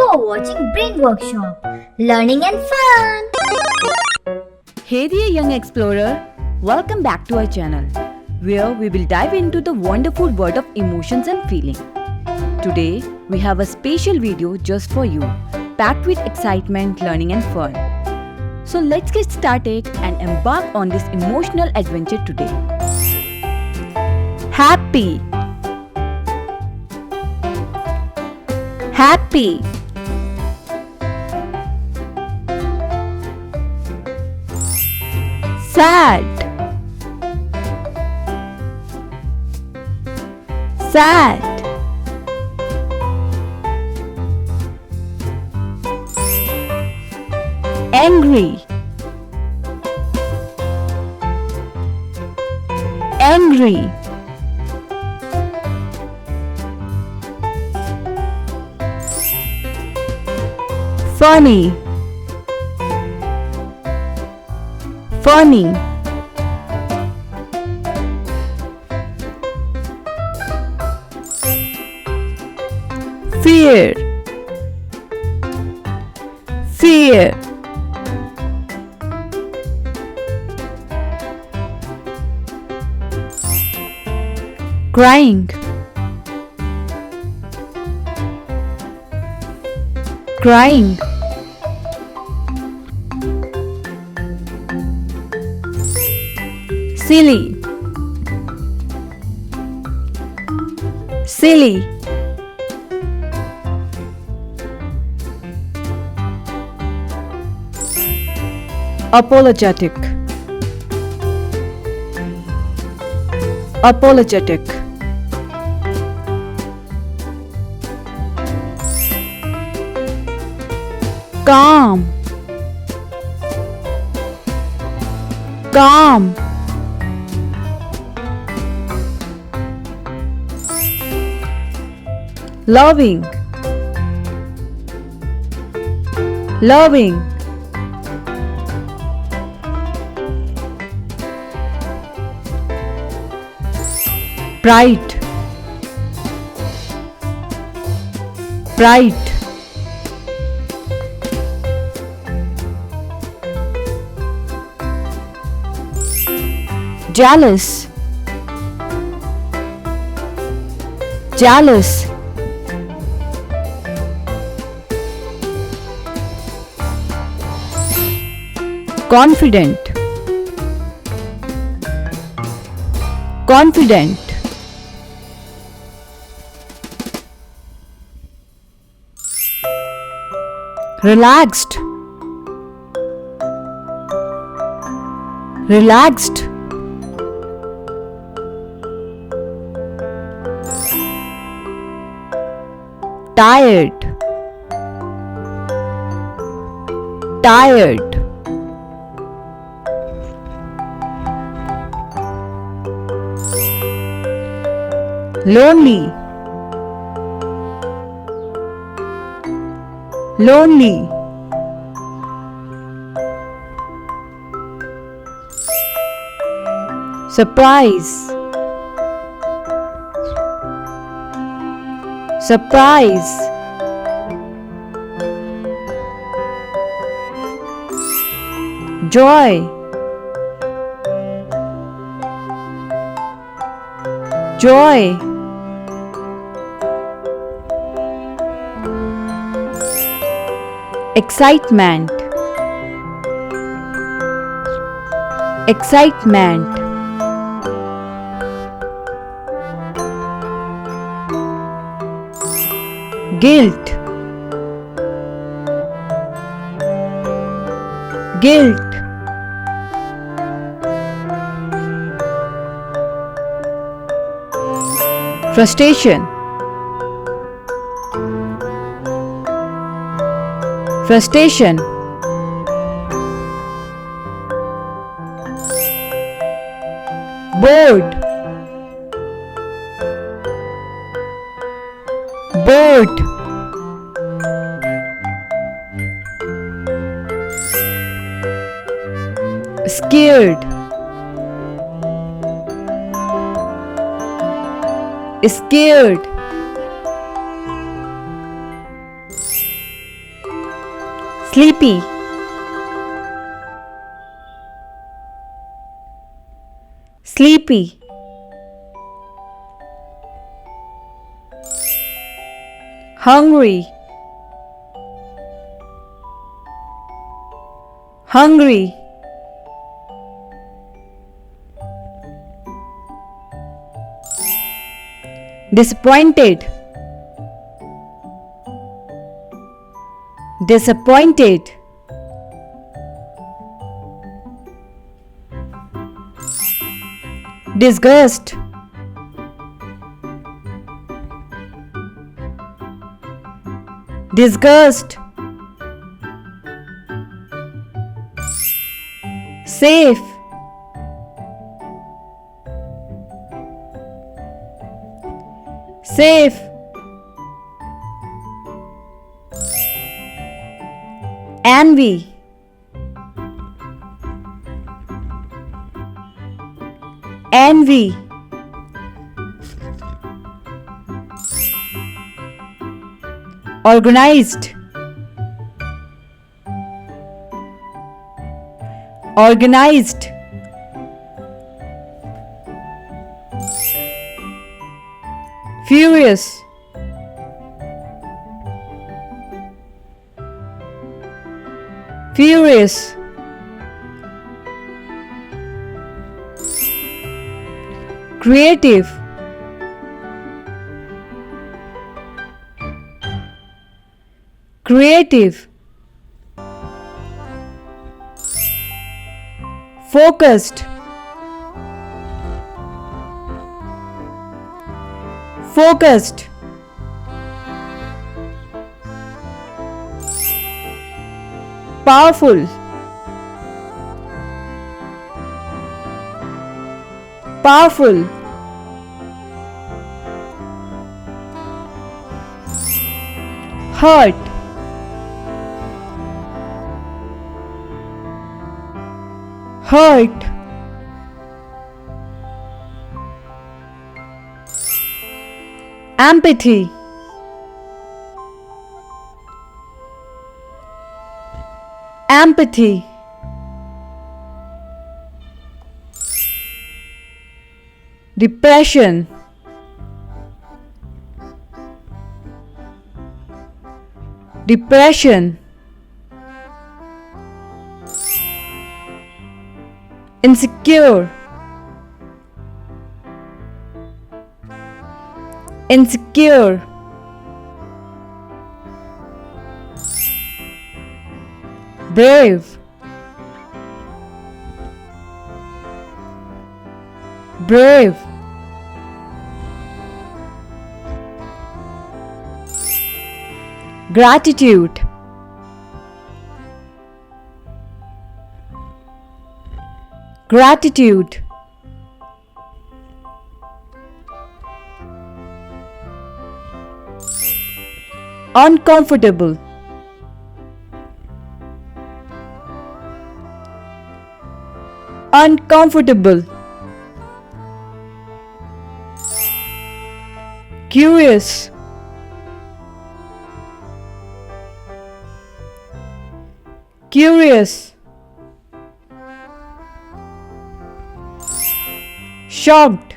You are watching Brainworkshop, learning and fun. Hey there young explorer, welcome back to our channel where we will dive into the wonderful world of emotions and feeling. Today we have a special video just for you, packed with excitement, learning and fun. So let's get started and embark on this emotional adventure today. Happy, happy, sad, sad, angry, angry, funny, funny, fear, fear, crying, crying, silly, silly, apologetic, apologetic, calm, calm, loving, loving, bright, bright, jealous, jealous, confident, confident, relaxed, relaxed, tired, tired, lonely, lonely, surprise, surprise, joy, joy, excitement, excitement, guilt, guilt, frustration, frustration, bored, bored, scared, scared, sleepy, sleepy, hungry, hungry, disappointed, disappointed, disgust, disgust, safe, safe, envy, envy, organized, organized, furious, furious, creative, creative, focused, focused, powerful, powerful, hurt, hurt, empathy, empathy, depression, depression, insecure, insecure, brave, brave, gratitude, gratitude, uncomfortable, uncomfortable, curious, curious, shocked,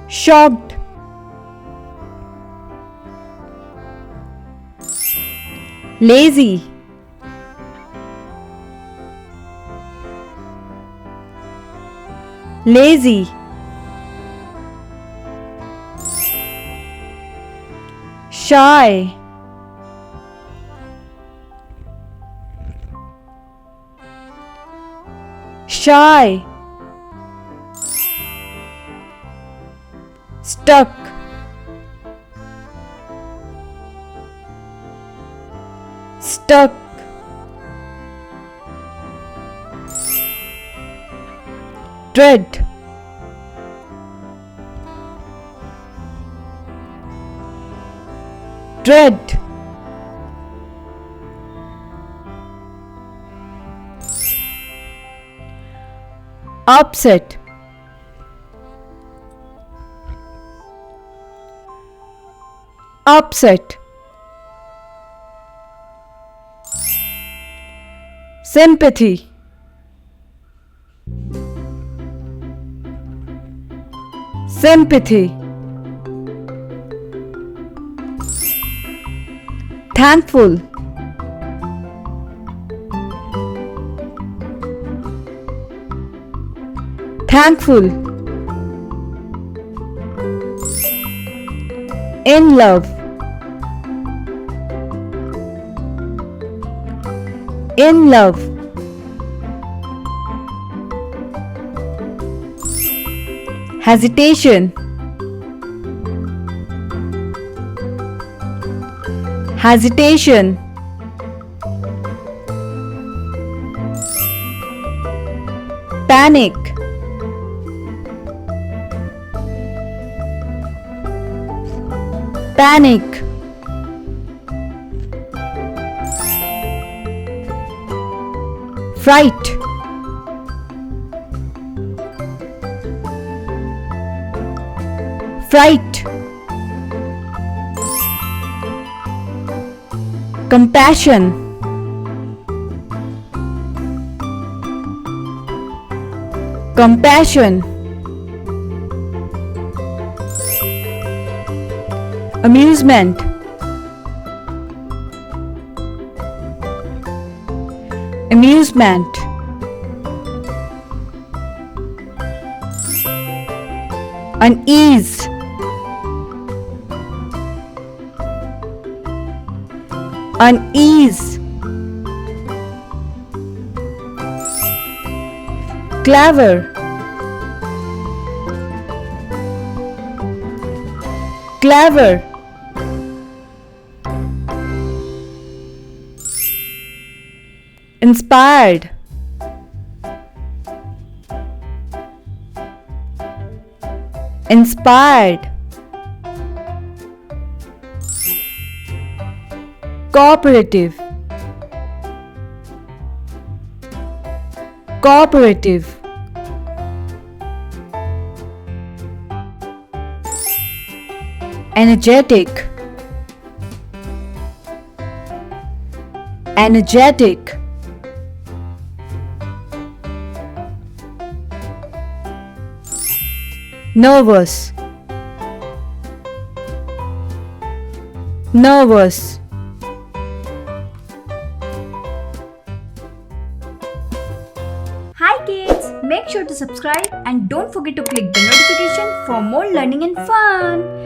shocked, lazy, lazy, shy, shy, stuck, stuck, dread, dread, upset, upset, sympathy, sympathy, thankful, thankful, in love, in love, hesitation, hesitation, panic, panic, fright, fright, compassion, compassion, amusement, amusement, unease, unease, clever, clever, inspired, inspired, cooperative, cooperative, energetic, energetic, nervous, nervous, Hi kids! Make sure to subscribe and don't forget to click the notification for more learning and fun.